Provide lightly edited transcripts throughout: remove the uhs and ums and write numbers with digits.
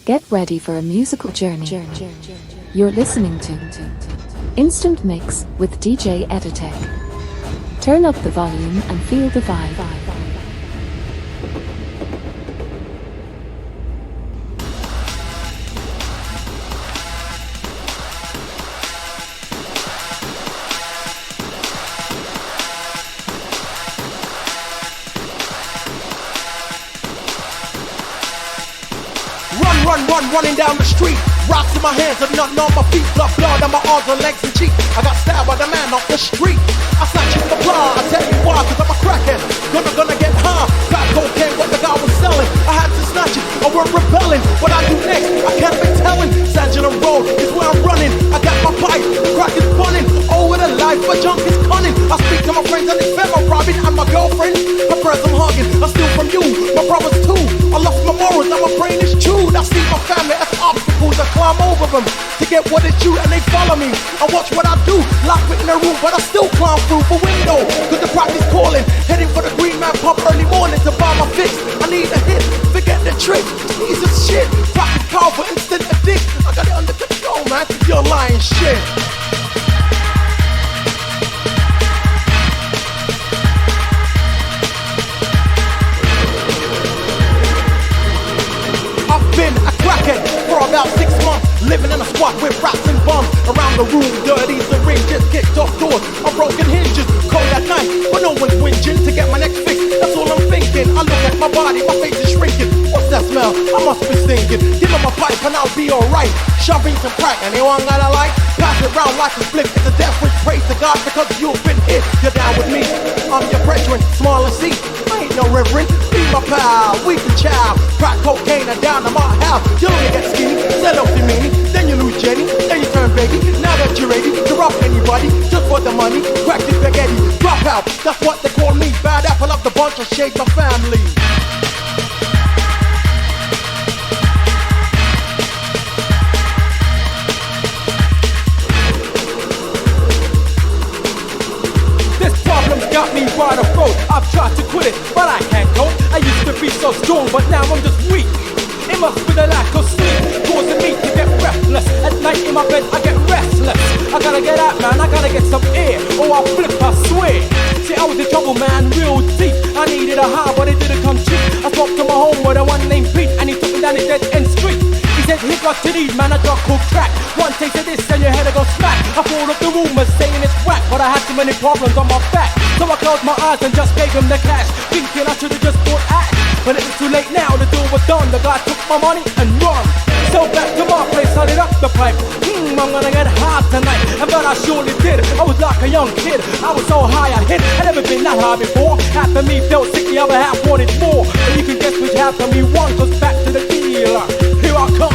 Get ready for a musical journey. You're listening to Instant Mix with DJ Editech. Turn up the volume and feel the vibe. Running down the street, rocks in my hands and nothing on my feet, blood on my arms and legs and cheeks. I got stabbed by the man off the street. I snatched his supply, I tell you why, cause I'm a crackhead. Gonna get high, crack cocaine, what the guy was selling. I had to snatch it, I weren't rebelling. What I do next, I can't be telling. Sangela Road is where I'm running. I got my pipe, the crack is bunning. Oh, what a life, my junk is cunning. I speak to my friends and it's them, I'm robbing. And my girlfriend, her prayers I'm hugging. I steal from you, my brothers too. I lost my morals, now my brain is chewed. I see my family as obstacles, I climb over them to get what is due, and they follow me. I watch what I do, locked in a room, but I still climb through the window. Cause the practice calling, heading for the green man pub early morning to buy my fix. I need a hit, forget the trick. Jesus shit, practice call for instant addict. I got it under control, man, you're lying shit. Been a crackhead for about 6 months, living in a squat with rats and bums. Around the room, dirty, the ring just kicked off doors. I'm broken hinges, cold at night, but no one's whinging to get my neck fixed. That's all I'm thinking. I look at my body, my face is shrinking. What's that smell? I must be stinking. Give him a pipe and I'll be alright. Shoving some crack, anyone got a light? Pass it round like a flip. It's a death wish, praise to God because you've been hit. You're down with me, I'm your brethren, smaller seat. I ain't no reverend, be my pal, we can chow. Crack cocaine and down to my house. You only get skinny, sell off your meaning. Then you lose Jenny, then you turn baby. Now that you're ready to rob anybody, just for the money, crack the spaghetti. Drop out, that's what they call me. Bad apple of the bunch, I shake my family. Got me right off road. I've tried to quit it, but I can't cope. I used to be so strong, but now I'm just weak. It must be the lack of sleep causing me to get breathless. At night in my bed, I get restless. I gotta get out, man. I gotta get some air, or I'll flip, I swear. See, I was in trouble, man, real deep. I needed a high, but it didn't come cheap. I spoke to my homeboy, the one named Pete, and he took me down the dead end street. He said, here's what you need, man, a drug called crack. One taste of this and your head will go smack. I followed up the rumors saying it's whack, but I had too many problems on my back. So I closed my eyes and just gave him the cash, thinking I should've just bought ash. But it was too late now, the deal was done. The guy took my money and run. So back to my place, I lit up the pipe. I'm gonna get high tonight. And but I surely did. I was like a young kid, I was so high I hit. I never been that high before. Half of me felt sick, the other half wanted more. And you can guess which half of me won, cause back to the dealer, here I come.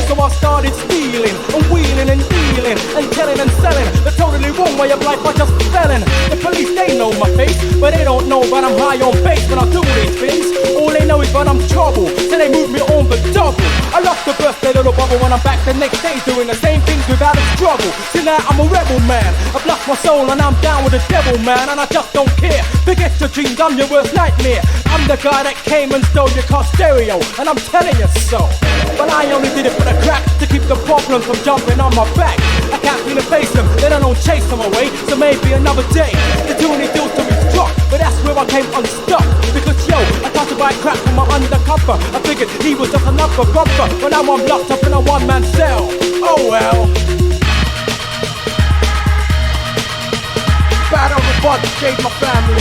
So I started stealing and wheeling and dealing and telling and selling the totally wrong way of life I just fell in. The police, they know my face, but they don't know that I'm high on base when I do these things. All they know is that I'm trouble, so they move me on the double. I lost the birthday little bubble when I'm back the next day doing the same things without a struggle. See now I'm a rebel man, I've lost my soul and I'm down with the devil man, and I just don't care. Forget your dreams, I'm your worst nightmare. I'm the guy that came and stole your car stereo, and I'm telling you so. But I only did it for the crack, to keep the problems from jumping on my back. I can't really face them, then I don't chase them away. So maybe another day, the too many deals to be struck. But that's where I came unstuck. Because yo, I tried to buy crack from my undercover. I figured he was just another brother, but now I'm locked up in a one-man cell. Oh well. Bad on the butt, shade my family.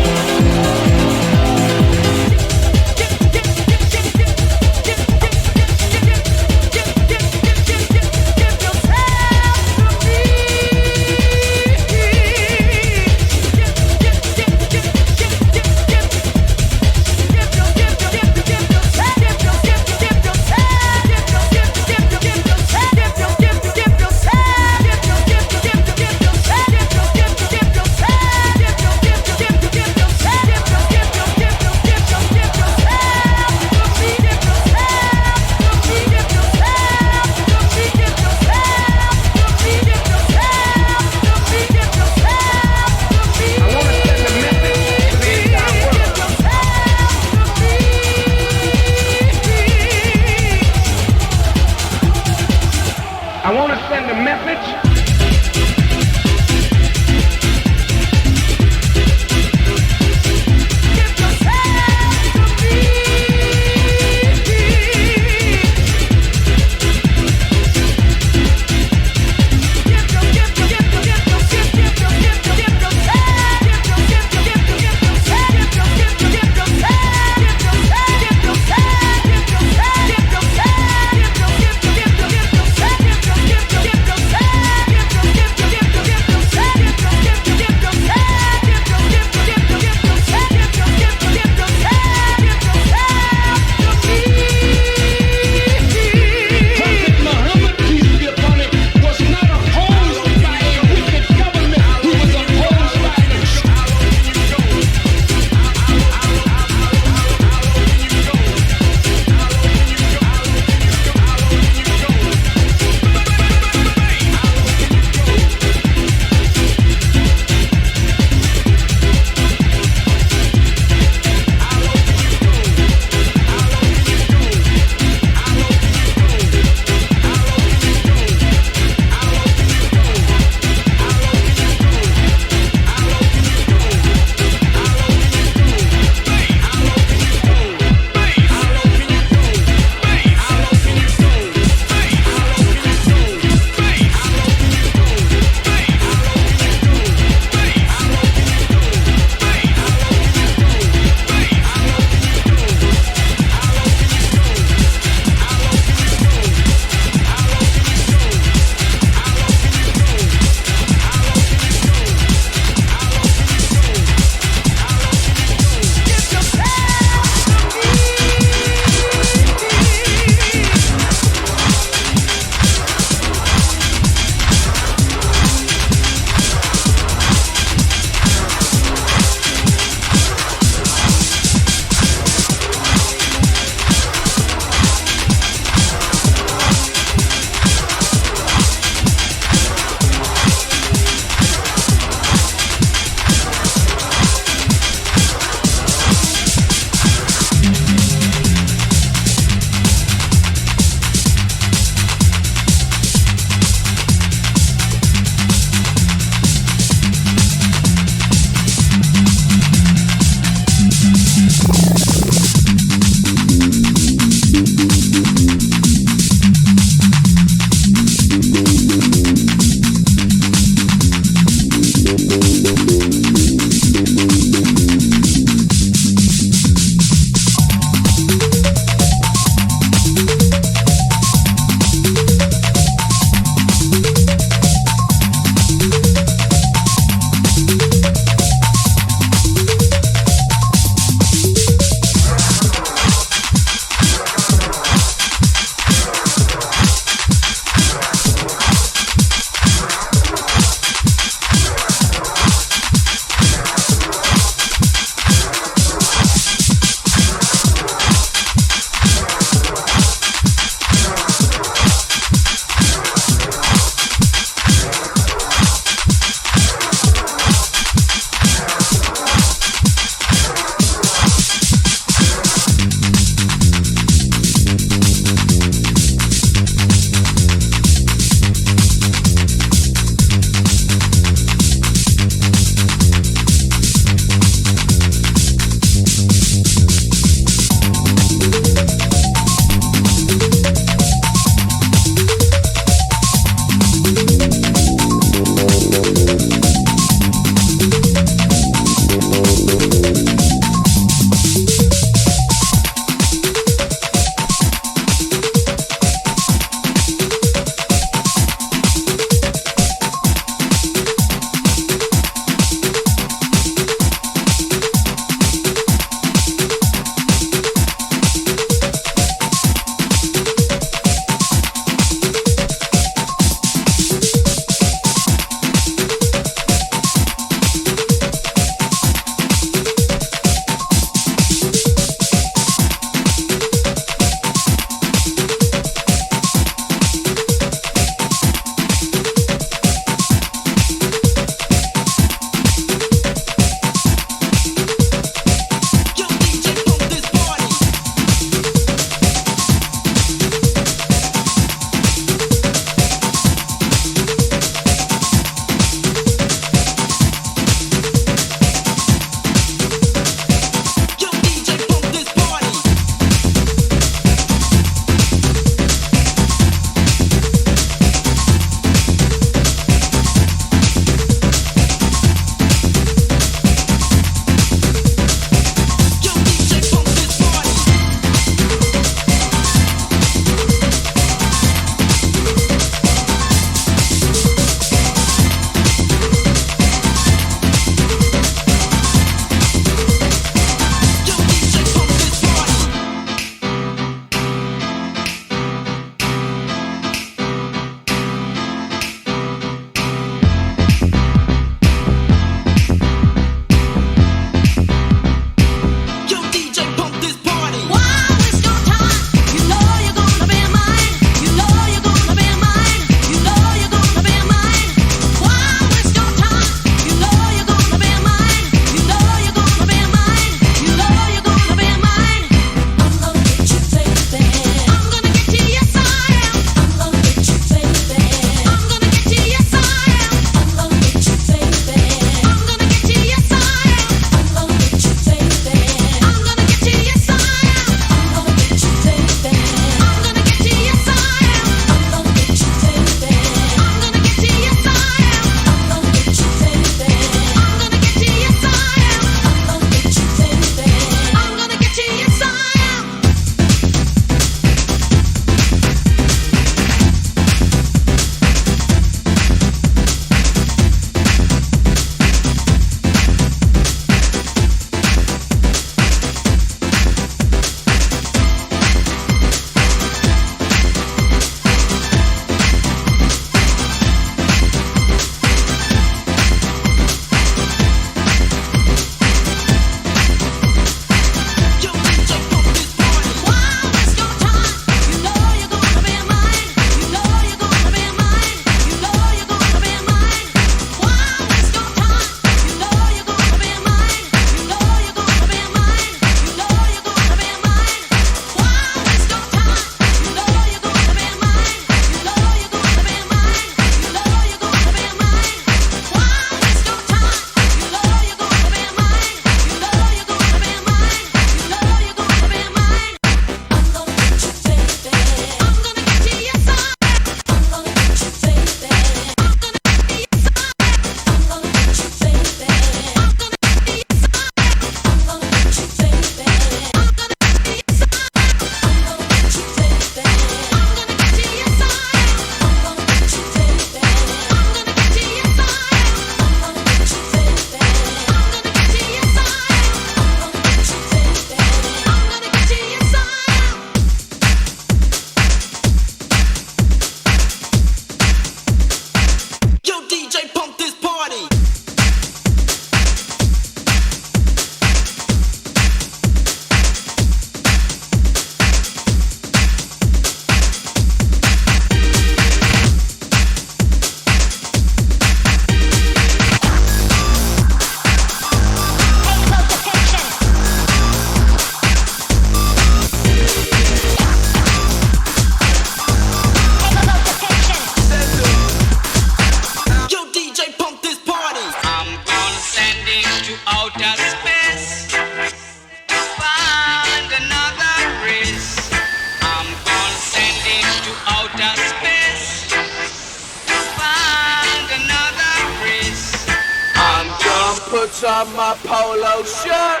put on my polo shirt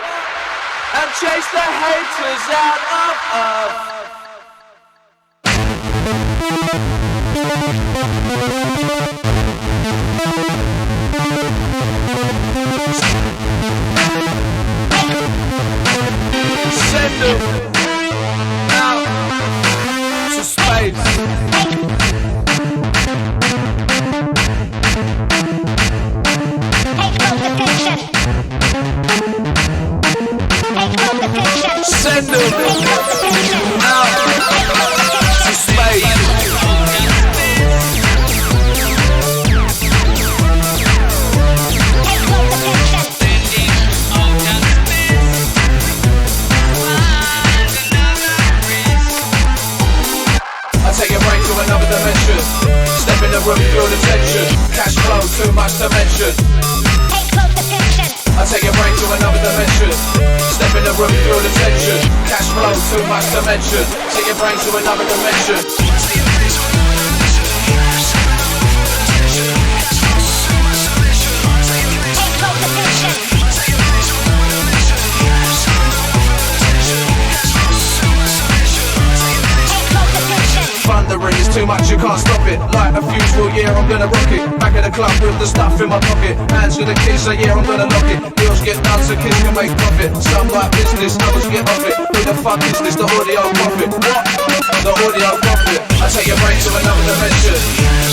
and chase the haters out of earth. Send them out to space. Send them out to space. I take your brain to another dimension. Step in the room, feel the tension. Cash flow, too much to mention. I take your brain to another dimension. Step in the room, feel the tension. Cash flow, too much to mention. Take your brain to another dimension. Thundering is too much, you can't stop it. Light a fuse, well yeah, I'm gonna rock it. Back at the club with the stuff in my pocket. Hands to the keys, so yeah, I'm gonna lock it. Deals get done so kids can make profit. Some like business, others get off it. Who the fuck is this? The audio profit. What? The audio profit. I take your brain to another dimension.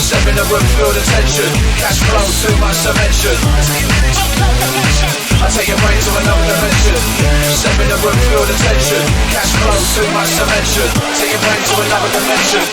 Step in the room, feel the tension. Cash flow, too much to mention. I take your brain to another dimension. Step in the room, feel the tension. Cash flow, too much to mention. Take your brain to another dimension.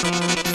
Thank